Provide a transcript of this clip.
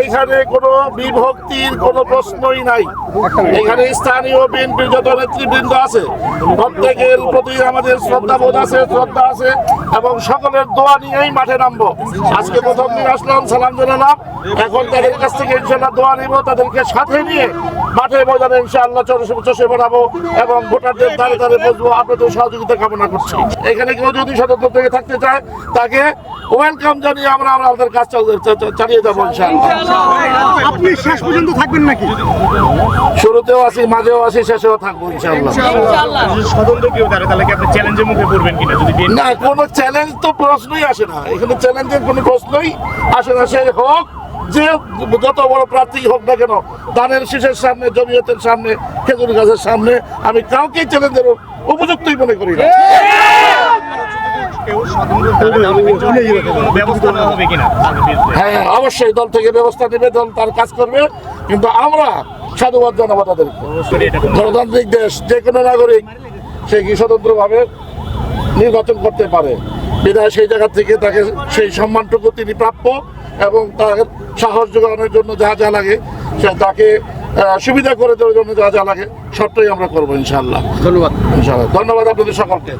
এইখানে কোনো বিভক্তির কোনো প্রশ্নই নাই। এখানে স্থানীয় বিএনপির যত নেতৃবৃন্দ আছে প্রত্যেকের প্রতি আমাদের শ্রদ্ধাবোধ আছে, শ্রদ্ধা আছে এবং সকলের দোয়া নিয়েই মাঠে নামবো। আজকে প্রথম দিন আসলাম, সালাম জানালাম, এখন তাদের কাছ থেকে ইনশাল্লাহ দোয়া নিব, তাদেরকে সাথে নিয়ে মাঠে ময়দানে ইনশাআল্লাহ চষে বেড়াবো এবং ভোটারদের দ্বারে দ্বারে বসবো। আপনাদের সহযোগিতা কামনা করছি। এখানে কেউ যদি স্বতন্ত্র থেকে থাকতে চায় তাকে ওয়েলকাম জানিয়ে আমরা আমাদের কাজ চালিয়ে যাবো ইনশাআল্লাহ। আপনি শেষ পর্যন্ত থাকবেন নাকি? শুরুতেও আছি, মাঝেও আছি, শেষেও থাকবো ইনশাআল্লাহ। স্বতন্ত্র কেউ দাঁড়ায় তাহলে কি আপনি চ্যালেঞ্জের মুখে পড়বেন কিনা? যদি না, কোনো চ্যালেঞ্জ তো প্রশ্নই আসে না, এখানে চ্যালেঞ্জের কোনো প্রশ্নই আসে না। সে হোক যে যত বড় প্রার্থী হোক না কেন, ধানের শীষের সামনে, জমিয়তের সামনে, খেজুর গাছের সামনে আমি কাউকেই চ্যালেঞ্জের উপযুক্তই মনে করি না। হ্যাঁ, অবশ্যই দল থেকে ব্যবস্থা নেবে, দল তার কাজ করবে, কিন্তু আমরা সাধুবাদ জানাবো তাদেরকে। গণতান্ত্রিক দেশ, যে কোনো নাগরিক সে কি স্বতন্ত্রভাবে নির্বাচন করতে পারে, বিধায় সেই জায়গা থেকে তাকে সেই সম্মানটুকু তিনি প্রাপ্য এবং তার সাহস যোগানোর জন্য যা যা লাগে সে তাকে সুবিধা করে দেওয়ার জন্য যা যা লাগে সবটাই আমরা করবো ইনশাআল্লাহ। ধন্যবাদ। ইনশাআল্লাহ, ধন্যবাদ আপনাদের সকলকে।